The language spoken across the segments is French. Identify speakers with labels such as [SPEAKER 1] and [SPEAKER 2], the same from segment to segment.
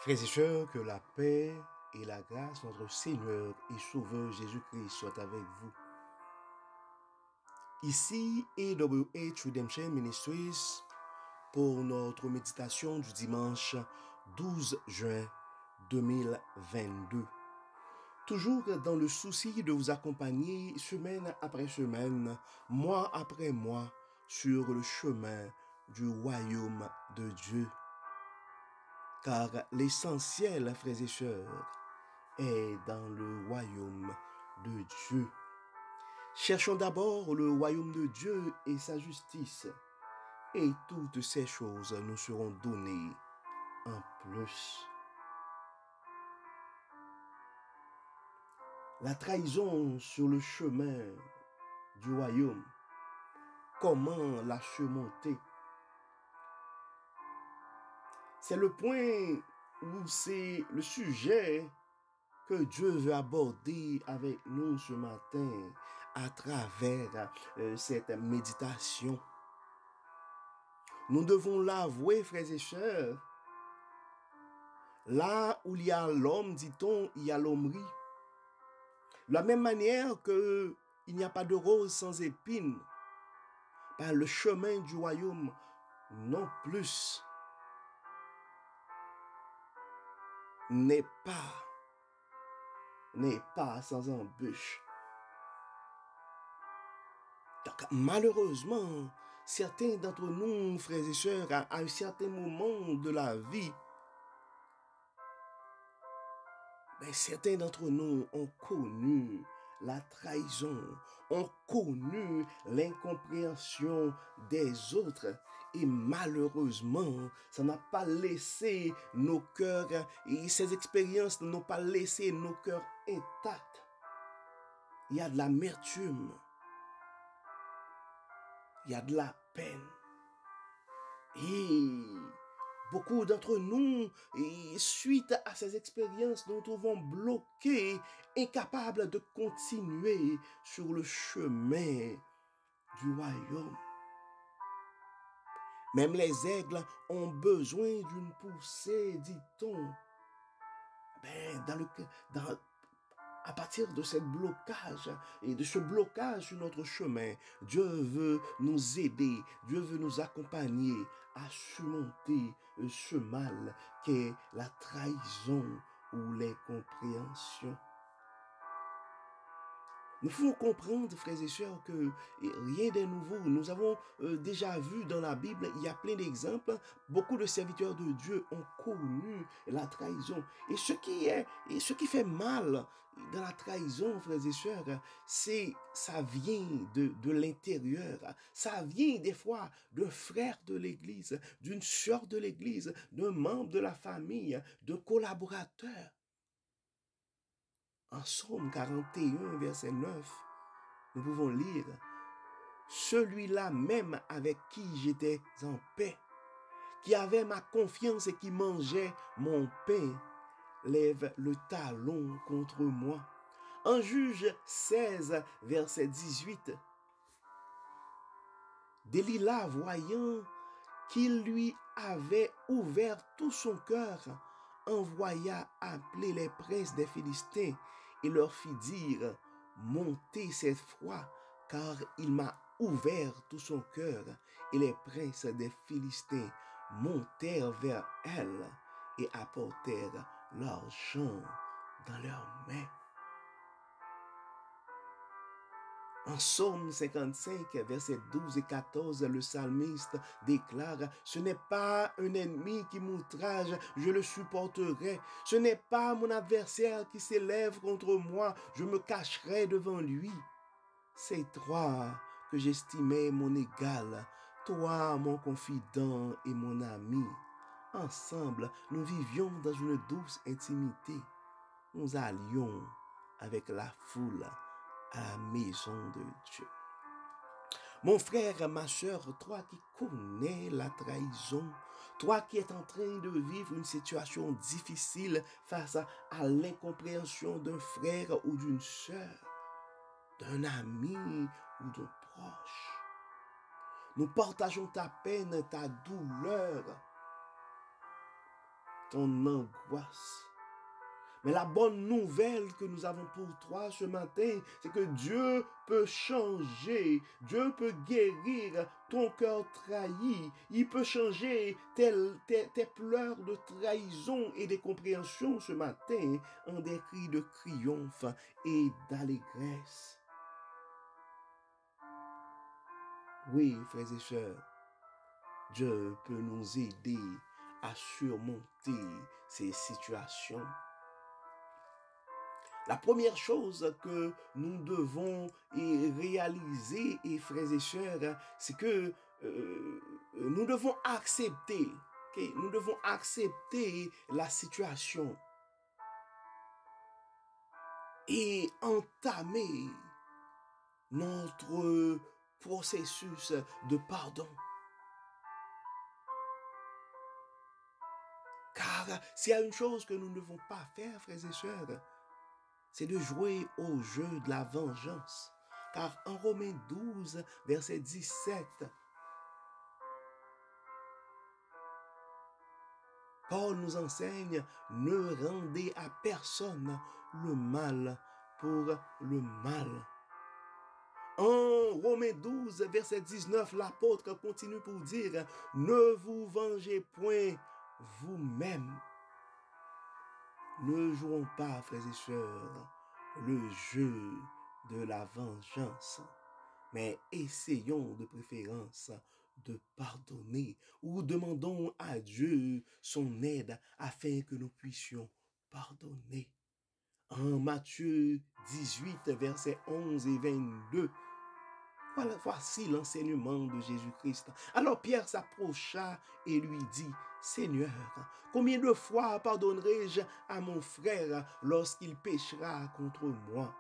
[SPEAKER 1] Frères et sœurs, que la paix et la grâce de notre Seigneur et Sauveur Jésus-Christ soient avec vous. Ici AWH Redemption Ministries pour notre méditation du dimanche 12 juin 2022. Toujours dans le souci de vous accompagner semaine après semaine, mois après mois, sur le chemin du royaume de Dieu. Car l'essentiel, frères et sœurs, est dans le royaume de Dieu. Cherchons d'abord le royaume de Dieu et sa justice, et toutes ces choses nous seront données en plus. La trahison sur le chemin du royaume, comment la surmonter? C'est le point où c'est le sujet que Dieu veut aborder avec nous ce matin à travers cette méditation. Nous devons l'avouer, frères et sœurs, là où il y a l'homme, dit-on, il y a l'hommerie. De la même manière qu'il n'y a pas de rose sans épines, par le chemin du royaume non plus n'est pas sans embûche. Donc, malheureusement, certains d'entre nous, frères et sœurs, à un certain moment de la vie, certains d'entre nous ont connu la trahison, ont connu l'incompréhension des autres. Et malheureusement, ça n'a pas laissé nos cœurs, et ces expériences n'ont pas laissé nos cœurs intacts. Il y a de l'amertume. Il y a de la peine. Et beaucoup d'entre nous, suite à ces expériences, nous nous trouvons bloqués, incapables de continuer sur le chemin du royaume. Même les aigles ont besoin d'une poussée, dit-on. À partir de ce blocage et de ce blocage sur notre chemin, Dieu veut nous aider, Dieu veut nous accompagner à surmonter ce mal qu'est la trahison ou l'incompréhension. Nous faut comprendre, frères et sœurs, que rien n'est nouveau. Nous avons déjà vu dans la Bible, il y a plein d'exemples. Beaucoup de serviteurs de Dieu ont connu la trahison. Et ce qui fait mal dans la trahison, frères et sœurs, ça vient de l'intérieur. Ça vient des fois d'un frère de l'Église, d'une sœur de l'Église, d'un membre de la famille, d'un collaborateur. En Psaume 41, verset 9, nous pouvons lire « Celui-là même avec qui j'étais en paix, qui avait ma confiance et qui mangeait mon pain, lève le talon contre moi. » En Juge 16, verset 18, Delilah, voyant qu'il lui avait ouvert tout son cœur, envoya appeler les princes des Philistins et leur fit dire « Montez cette fois, car il m'a ouvert tout son cœur. » Et les princes des Philistins montèrent vers elle et apportèrent l'argent dans leurs mains. En Psaume 55, versets 12 et 14, le psalmiste déclare « Ce n'est pas un ennemi qui m'outrage, je le supporterai. Ce n'est pas mon adversaire qui s'élève contre moi, je me cacherai devant lui. C'est toi que j'estimais mon égal, toi mon confident et mon ami. Ensemble, nous vivions dans une douce intimité. Nous allions avec la foule à la maison de Dieu. » Mon frère, ma soeur, toi qui connais la trahison, toi qui es en train de vivre une situation difficile face à l'incompréhension d'un frère ou d'une sœur, d'un ami ou d'un proche, nous partageons ta peine, ta douleur. ton angoisse. Mais la bonne nouvelle que nous avons pour toi ce matin, c'est que Dieu peut changer, Dieu peut guérir ton cœur trahi, il peut changer tes pleurs de trahison et de compréhension ce matin en des cris de triomphe et d'allégresse. Oui, frères et sœurs, Dieu peut nous aider à surmonter ces situations. La première chose que nous devons réaliser, frères et sœurs, c'est que nous devons accepter, nous devons accepter la situation et entamer notre processus de pardon. Car s'il y a une chose que nous ne devons pas faire, frères et sœurs, c'est de jouer au jeu de la vengeance. Car en Romains 12, verset 17, Paul nous enseigne, ne rendez à personne le mal pour le mal. En Romains 12, verset 19, l'apôtre continue pour dire, ne vous vengez point vous-même. Ne jouons pas, frères et sœurs, le jeu de la vengeance, mais essayons de préférence de pardonner ou demandons à Dieu son aide afin que nous puissions pardonner. En Matthieu 18, versets 11 et 22, voici l'enseignement de Jésus-Christ. Alors Pierre s'approcha et lui dit, Seigneur, combien de fois pardonnerai-je à mon frère lorsqu'il péchera contre moi?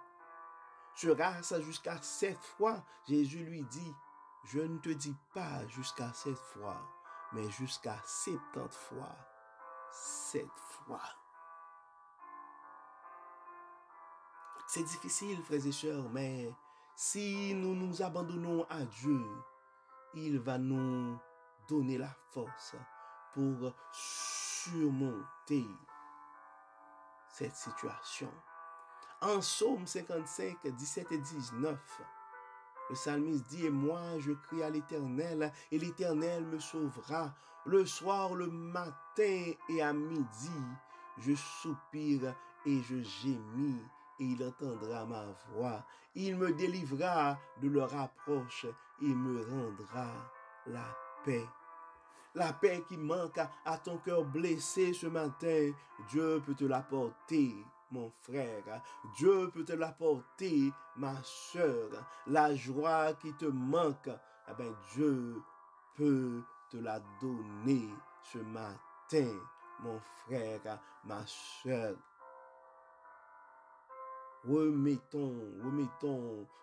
[SPEAKER 1] Sera-ce jusqu'à 7 fois? Jésus lui dit, je ne te dis pas jusqu'à 7 fois, mais jusqu'à 70 fois, 7 fois. C'est difficile, frères et sœurs, mais si nous nous abandonnons à Dieu, il va nous donner la force pour surmonter cette situation. En Psaume 55, 17 et 19, le psalmiste dit, et moi je crie à l'Éternel, et l'Éternel me sauvera. Le soir, le matin et à midi, je soupire et je gémis, et il entendra ma voix. Il me délivrera de leur approche et me rendra la paix. La paix qui manque à ton cœur blessé ce matin, Dieu peut te l'apporter, mon frère. Dieu peut te l'apporter, ma soeur. La joie qui te manque, eh bien, Dieu peut te la donner ce matin, mon frère, ma soeur. Remettons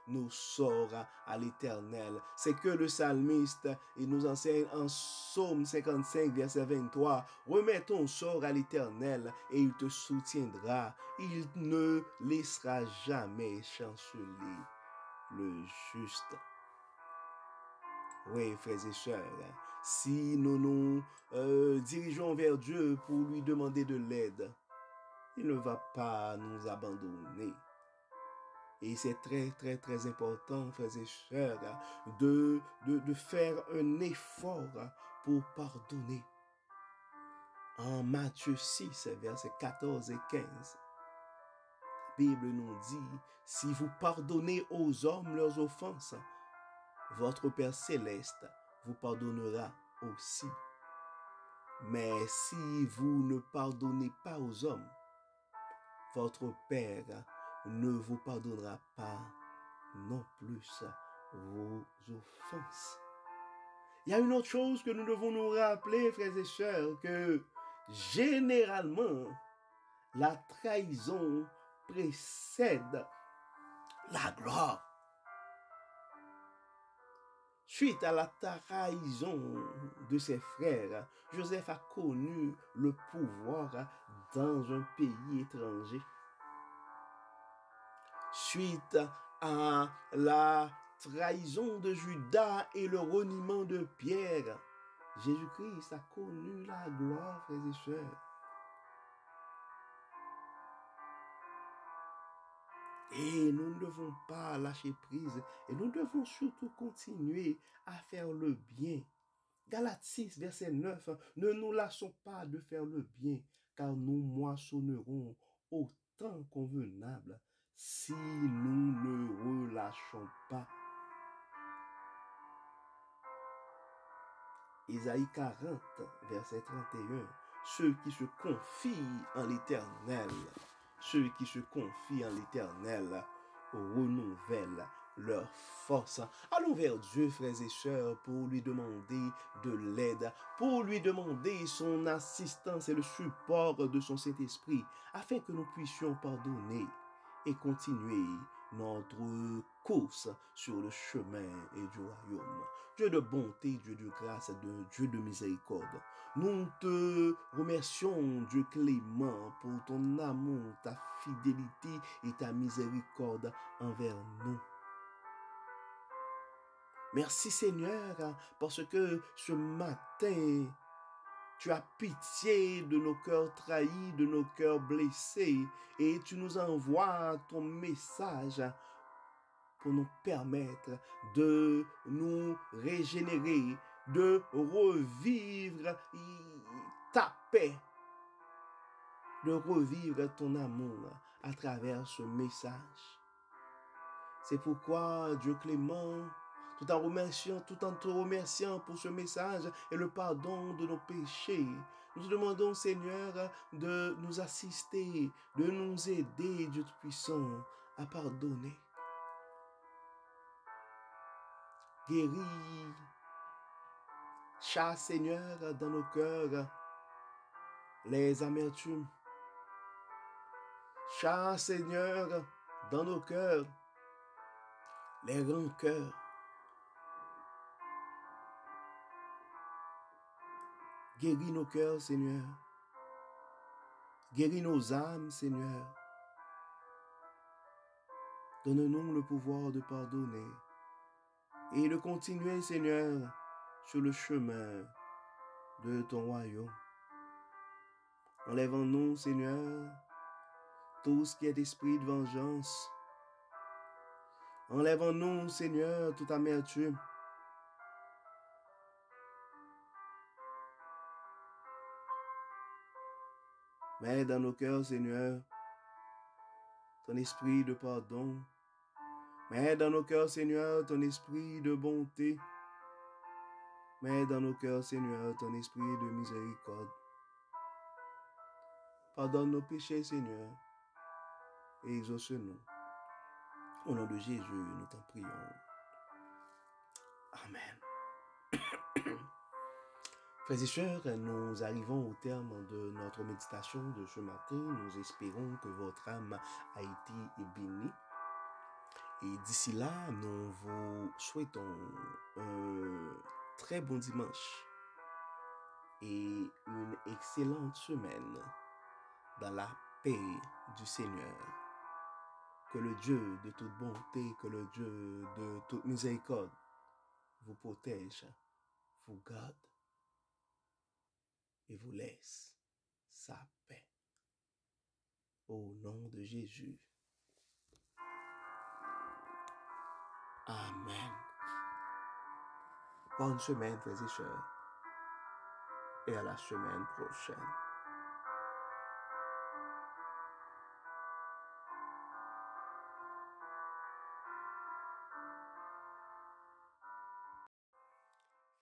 [SPEAKER 1] nos sorts à l'Éternel. C'est que le psalmiste il nous enseigne en Psaume 55, verset 23. Remets ton sort à l'Éternel et il te soutiendra. Il ne laissera jamais chanceler le juste. Oui, frères et sœurs, si nous nous dirigeons vers Dieu pour lui demander de l'aide, il ne va pas nous abandonner. Et c'est très, très, très important, frères et sœurs, de faire un effort pour pardonner. En Matthieu 6, versets 14 et 15, la Bible nous dit, si vous pardonnez aux hommes leurs offenses, votre Père céleste vous pardonnera aussi. Mais si vous ne pardonnez pas aux hommes, votre Père ne vous pardonnera pas non plus vos offenses. Il y a une autre chose que nous devons nous rappeler, frères et sœurs, que généralement, la trahison précède la gloire. Suite à la trahison de ses frères, Joseph a connu le pouvoir dans un pays étranger. Suite à la trahison de Judas et le reniement de Pierre, Jésus-Christ a connu la gloire, frères et sœurs. Et nous ne devons pas lâcher prise. Et nous devons surtout continuer à faire le bien. Galates 6, verset 9. Ne nous lassons pas de faire le bien, car nous moissonnerons au temps convenable si nous ne relâchons pas. Isaïe 40, verset 31. Ceux qui se confient en l'Éternel, ceux qui se confient en l'Éternel renouvellent leur force. Allons vers Dieu, frères et sœurs, pour lui demander de l'aide, pour lui demander son assistance et le support de son Saint-Esprit, afin que nous puissions pardonner et continuer notre course sur le chemin et du royaume. Dieu de bonté, Dieu de grâce, Dieu de miséricorde. Nous te remercions, Dieu clément, pour ton amour, ta fidélité et ta miséricorde envers nous. Merci Seigneur, parce que ce matin, tu as pitié de nos cœurs trahis, de nos cœurs blessés, et tu nous envoies ton message pour nous permettre de nous régénérer, de revivre ta paix, de revivre ton amour à travers ce message. C'est pourquoi, Dieu clément, tout en te remerciant pour ce message et le pardon de nos péchés, nous te demandons, Seigneur, de nous assister, de nous aider, Dieu Tout-Puissant, à pardonner. Guéris, chasse, Seigneur, dans nos cœurs, les amertumes. Chasse, Seigneur, dans nos cœurs, les rancœurs. Guéris nos cœurs, Seigneur. Guéris nos âmes, Seigneur. Donne-nous le pouvoir de pardonner et de continuer, Seigneur, sur le chemin de ton royaume. Enlève en nous, Seigneur, tout ce qui est d'esprit de vengeance. Enlève en nous, Seigneur, toute amertume. Mets dans nos cœurs, Seigneur, ton esprit de pardon. Mets dans nos cœurs, Seigneur, ton esprit de bonté. Mets dans nos cœurs, Seigneur, ton esprit de miséricorde. Pardonne nos péchés, Seigneur, et exauce-nous. Au nom de Jésus, nous t'en prions. Amen. Frères et sœurs, nous arrivons au terme de notre méditation de ce matin. Nous espérons que votre âme a été bénie. Et d'ici là, nous vous souhaitons un très bon dimanche et une excellente semaine dans la paix du Seigneur. Que le Dieu de toute bonté, que le Dieu de toute miséricorde vous protège, vous garde et vous laisse sa paix. Au nom de Jésus. Amen. Bonne semaine, frères et sœurs, et à la semaine prochaine.